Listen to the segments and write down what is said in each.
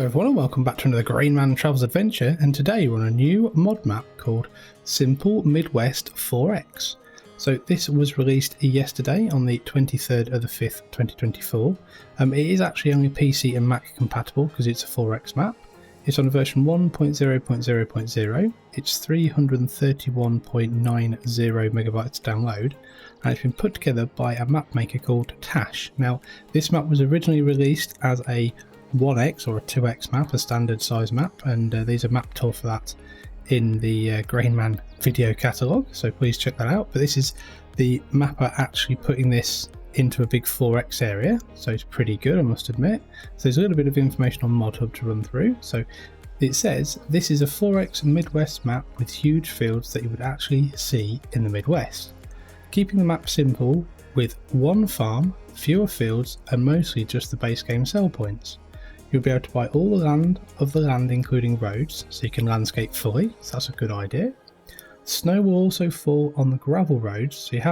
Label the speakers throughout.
Speaker 1: Hello everyone and welcome back to another Grainman Travels Adventure, and today we're on a new mod map called Simple Midwest 4X. So this was released yesterday on the 23rd of the 5th 2024. It is actually only PC and Mac compatible because it's a 4X map. It's on version 1.0.0.0, it's 331.90 megabytes to download, and it's been put together by a map maker called Tash. Now this map was originally released as a 1x or a 2x map, a standard size map, and there's a map tour for that in the Grainman video catalogue, so please check that out. But this is the mapper actually putting this into a big 4x area, so it's pretty good, I must admit. So there's a little bit of information on ModHub to run through. So it says this is a 4x Midwest map with huge fields that you would actually see in the Midwest, keeping the map simple with one farm, fewer fields, and mostly just the base game sell points. You'll be able to buy all the land of the land including roads, so you can landscape fully, so that's a good idea. Snow will also fall on the gravel roads, so you've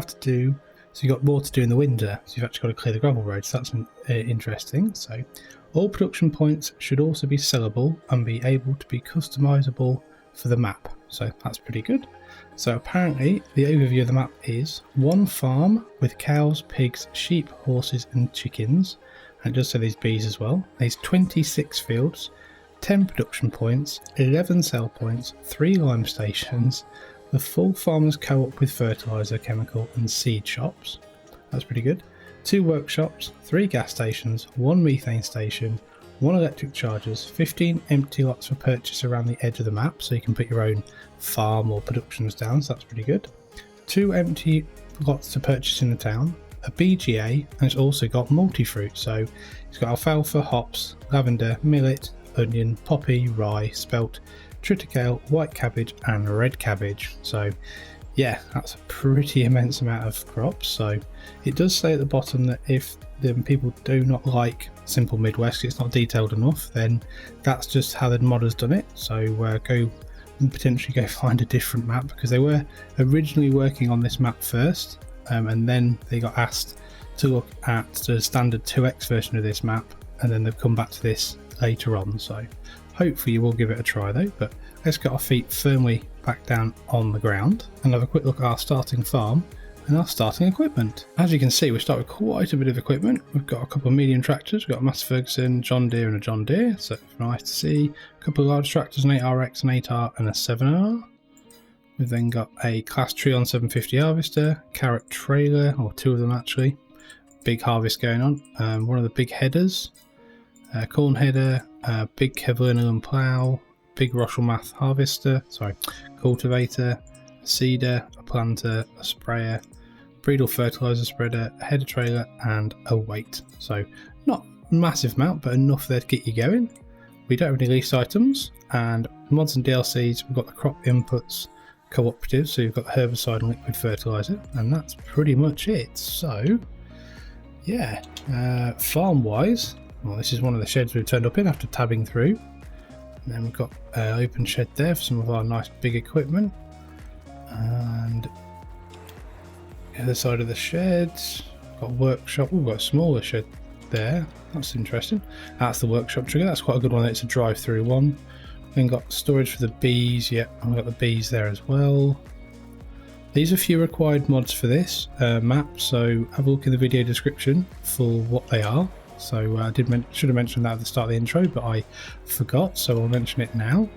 Speaker 1: got more to do in the winter, so you've actually got to clear the gravel roads, so that's interesting. So all production points should also be sellable and be able to be customizable for the map, so that's pretty good. So apparently the overview of the map is one farm with cows, pigs, sheep, horses and chickens. And it does say there's bees as well. There's 26 fields, 10 production points, 11 sell points, 3 lime stations, the full farmers co-op with fertiliser, chemical and seed shops. That's pretty good. 2 workshops, 3 gas stations, 1 methane station, 1 electric chargers, 15 empty lots for purchase around the edge of the map, so you can put your own farm or productions down, so that's pretty good. 2 empty lots to purchase in the town, a BGA, and it's also got multi-fruit, so it's got alfalfa, hops, lavender, millet, onion, poppy, rye, spelt, triticale, white cabbage and red cabbage. So yeah, that's a pretty immense amount of crops. So it does say at the bottom that if the people do not like Simple Midwest, it's not detailed enough, then that's just how the modder's done it. So potentially go find a different map, because they were originally working on this map first, and then they got asked to look at the standard 2x version of this map, and then they've come back to this later on. So hopefully you will give it a try though. But let's get our feet firmly back down on the ground and have a quick look at our starting farm and our starting equipment. As you can see, we start with quite a bit of equipment. We've got a couple of medium tractors, we've got a Massey Ferguson, John Deere and a John Deere, so nice to see. A couple of large tractors, an 8RX, an 8R and a 7R. We've then got a Class Trion 750 harvester, carrot trailer, or 2 of them actually, big harvest going on, one of the big headers, corn header, big Kevlar and plough, big Roshelmath harvester, cultivator, a seeder, a planter, a sprayer, Breedle fertiliser spreader, a header trailer and a weight. So not a massive amount, but enough there to get you going. We don't have any lease items, and mods and DLCs, we've got the crop inputs, Co-operative, so you've got herbicide and liquid fertiliser, and that's pretty much it. So yeah, farm wise, well, this is one of the sheds we've turned up in after tabbing through, and then we've got an open shed there for some of our nice big equipment, and the other side of the shed got a workshop. We've got a smaller shed there, that's interesting. That's the workshop trigger, that's quite a good one. It's a drive through one. Then got storage for the bees, yeah, I've got the bees there as well. These are a few required mods for this map, so have a look in the video description for what they are. So I should have mentioned that at the start of the intro, but I forgot, so I'll mention it now.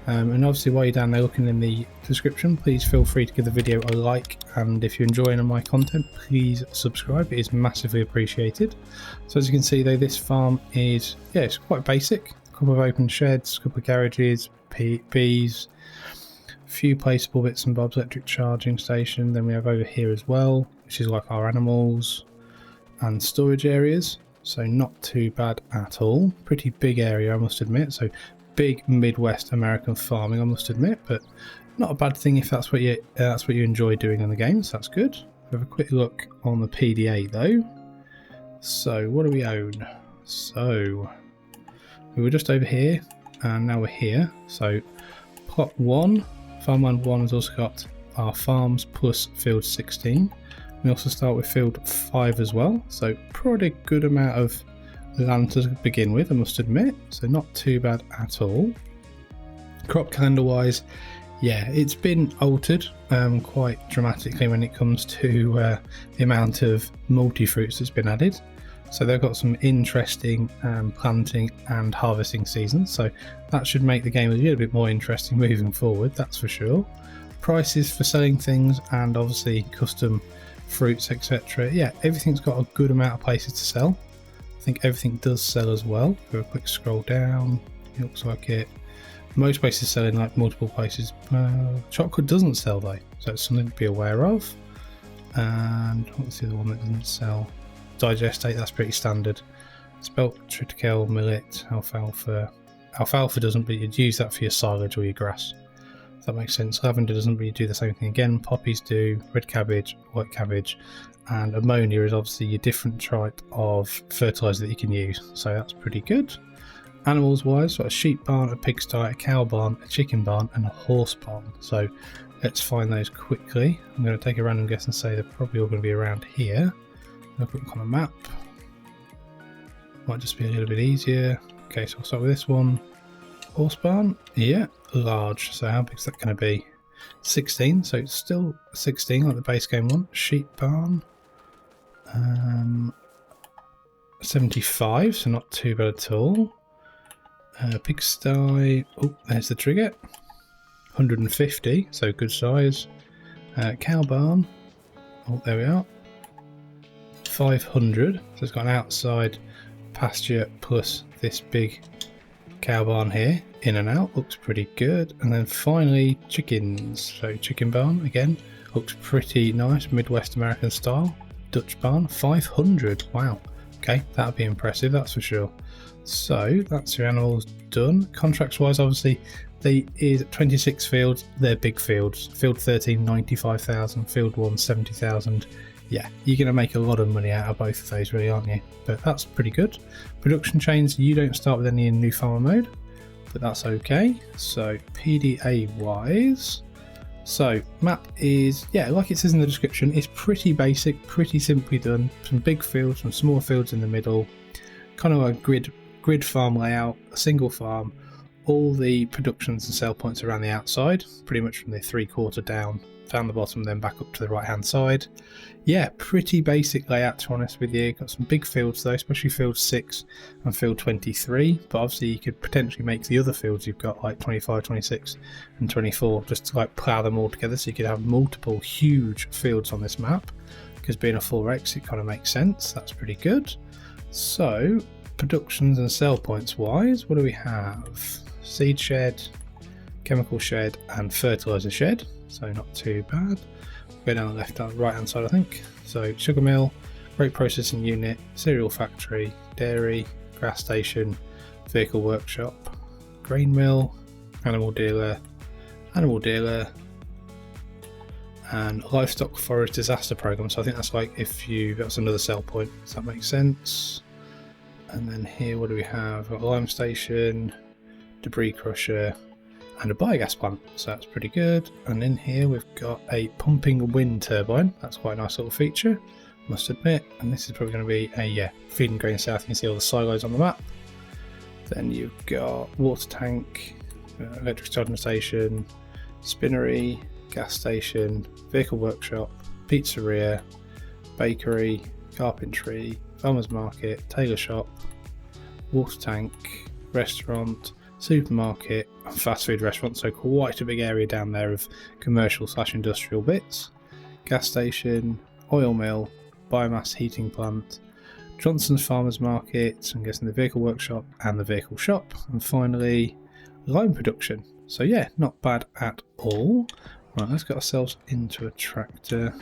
Speaker 1: And obviously while you're down there looking in the description, please feel free to give the video a like, and if you're enjoying my content, please subscribe, it is massively appreciated. So as you can see though, this farm is, yeah, it's quite basic. A couple of open sheds, a couple of garages, bees, a few placeable bits and bobs, electric charging station. Then we have over here as well, which is like our animals and storage areas. So not too bad at all. Pretty big area, I must admit. So big Midwest American farming, I must admit, but not a bad thing if that's what you enjoy doing in the game. So that's good. We have a quick look on the PDA though. So what do we own? So we were just over here, and now we're here. So plot 1, farmland 1 has also got our farms plus field 16. We also start with field 5 as well, so pretty good amount of land to begin with, I must admit, so not too bad at all. Crop calendar wise, yeah, it's been altered quite dramatically when it comes to the amount of multi-fruits that's been added. So they've got some interesting planting and harvesting seasons, so that should make the game a little bit more interesting moving forward, that's for sure. Prices for selling things and obviously custom fruits, etc. Yeah, everything's got a good amount of places to sell. I think everything does sell as well. Do a quick scroll down, it looks like it. Most places sell in like multiple places. Chocolate doesn't sell though, so it's something to be aware of. And what's the other one that doesn't sell? Digestate, that's pretty standard. Spelt, triticale, millet, alfalfa. Alfalfa doesn't, but you'd use that for your silage or your grass. If that makes sense. Lavender doesn't really do the same thing again. Poppies do, red cabbage, white cabbage, and ammonia is obviously your different type of fertilizer that you can use, so that's pretty good. Animals wise, got a sheep barn, a pigsty, a cow barn, a chicken barn, and a horse barn. So let's find those quickly. I'm going to take a random guess and say they're probably all going to be around here. I'll put them on a map. Might just be a little bit easier. Okay, so I'll start with this one. Horse barn, yeah, large. So how big is that going to be? 16, so it's still 16 like the base game one. Sheep barn, 75, so not too bad at all. Pigsty, oh, there's the trigger. 150, so good size. Cow barn, oh, there we are. 500, so it's got an outside pasture plus this big cow barn here, in and out, looks pretty good. And then finally chickens, so chicken barn again, looks pretty nice, Midwest American style. Dutch barn, 500, wow, okay, that'll be impressive, that's for sure. So that's your animals done. Contracts wise, obviously there is 26 fields, they're big fields. Field 13, 95,000, field 1, 70,000. Yeah, you're going to make a lot of money out of both of those really, aren't you? But that's pretty good. Production chains, you don't start with any in new farmer mode, but that's okay. So PDA wise, so map is, yeah, like it says in the description, it's pretty basic, pretty simply done. Some big fields, some small fields in the middle, kind of a grid farm layout, a single farm, all the productions and sell points around the outside, pretty much from the 3/4 down the bottom, then back up to the right hand side. Yeah, pretty basic layout, to be honest with you. Got some big fields though, especially field 6 and field 23, but obviously you could potentially make the other fields you've got like 25, 26 and 24 just to like plough them all together, so you could have multiple huge fields on this map, because being a 4x it kind of makes sense. That's pretty good. So productions and sell points wise, what do we have? Seed shed, chemical shed and fertilizer shed, so not too bad. Go down the left and right hand side, I think. So sugar mill, grape processing unit, cereal factory, dairy, grass station, vehicle workshop, grain mill, animal dealer, and livestock forest disaster program. So I think that's like that's another sell point. Does that make sense? And then here, what do we have? We've got a lime station, debris crusher, and a biogas plant, so that's pretty good. And in here we've got a pumping wind turbine. That's quite a nice little feature, must admit. And this is probably going to be a feeding grain south. You can see all the silos on the map. Then you've got water tank, electric charging station, spinnery, gas station, vehicle workshop, pizzeria, bakery, carpentry, farmers market, tailor shop, water tank, restaurant, supermarket and fast food restaurant, so quite a big area down there of commercial / industrial bits. Gas station, oil mill, biomass heating plant, Johnson's farmers market, I'm guessing the vehicle workshop and the vehicle shop, and finally lime production. So yeah, not bad at all. Right, let's get ourselves into a tractor.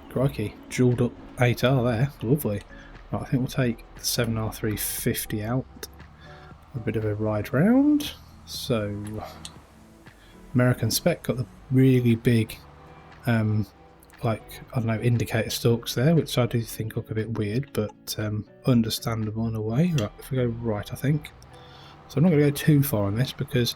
Speaker 1: Crikey, jewelled up 8R there, lovely. Right, I think we'll take the 7R350 out. A bit of a ride round. So American spec, got the really big like, I don't know, indicator stalks there, which I do think look a bit weird, but understandable in a way. Right, if we go right, I think. So I'm not going to go too far on this, because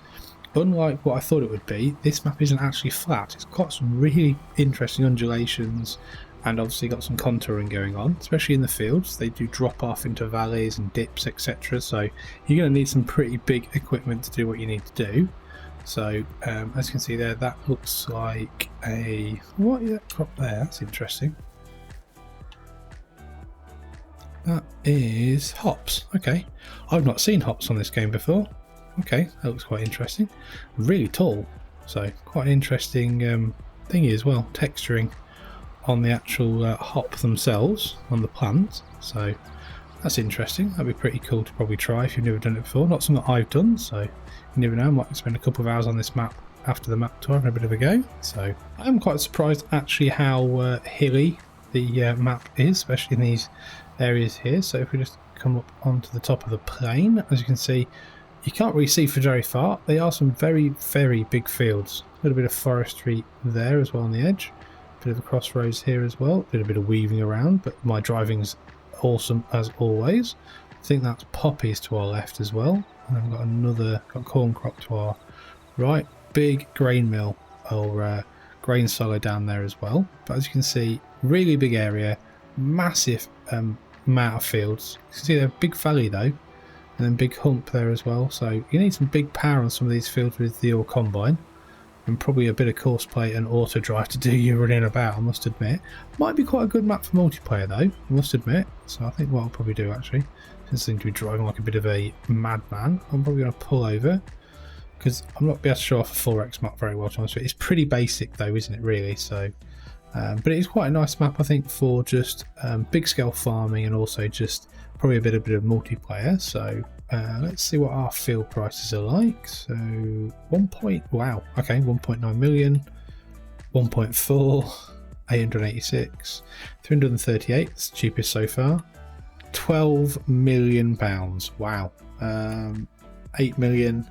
Speaker 1: unlike what I thought it would be, this map isn't actually flat. It's got some really interesting undulations and obviously got some contouring going on, especially in the fields. They do drop off into valleys and dips, etc. So you're going to need some pretty big equipment to do what you need to do. So as you can see there, that looks like a, what is that crop there? That's interesting. That is hops. Okay, I've not seen hops on this game before. Okay, that looks quite interesting. Really tall, so quite an interesting thingy as well, texturing on the actual hop themselves, on the plant. So that's interesting. That'd be pretty cool to probably try if you've never done it before. Not something I've done, so you never know, I might spend a couple of hours on this map after the map tour, having a bit of a go. So I'm quite surprised actually how hilly the map is, especially in these areas here. So if we just come up onto the top of the plain, as you can see, you can't really see for very far. There are some very, very big fields. A little bit of forestry there as well on the edge. Bit of a crossroads here as well. A bit of weaving around, but my driving's awesome as always. I think that's poppies to our left as well. And then we've got another, corn crop to our right. Big grain mill or grain silo down there as well. But as you can see, really big area, massive amount of fields. You can see they're a big valley though. And then big hump there as well, so you need some big power on some of these fields with the combine, and probably a bit of course play and auto drive to do you running about, I must admit. Might be quite a good map for multiplayer though, I must admit. So I think what I'll probably do actually, since I seem to be driving like a bit of a madman, I'm probably going to pull over, because I'm not able to show off a 4x map very well, to be honest with you. It's pretty basic though, isn't it really? So but it is quite a nice map I think for just big scale farming, and also just probably a bit of multiplayer. So let's see what our field prices are like. So 1.9 million, 1.4, 886, 338, it's the cheapest so far. 12 million pounds, wow. 8 million.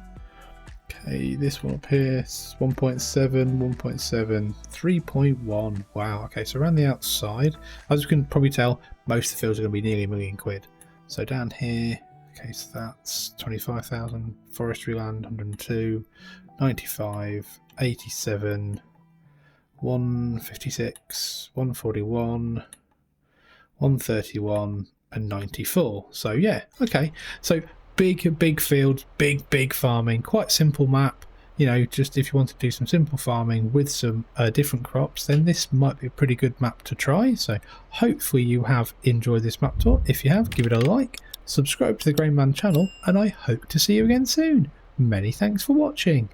Speaker 1: Okay, this one up here, 1.7, 1.7, 3.1. Wow, okay, so around the outside, as you can probably tell, most of the fields are going to be nearly £1 million. So down here, okay, so that's 25,000, forestry land, 102, 95, 87, 156, 141, 131, and 94. So yeah, okay, so big fields, big farming, quite simple map. You know, just if you want to do some simple farming with some different crops, then this might be a pretty good map to try. So hopefully you have enjoyed this map tour. If you have, give it a like, subscribe to the Grainman channel, and I hope to see you again soon. Many thanks for watching.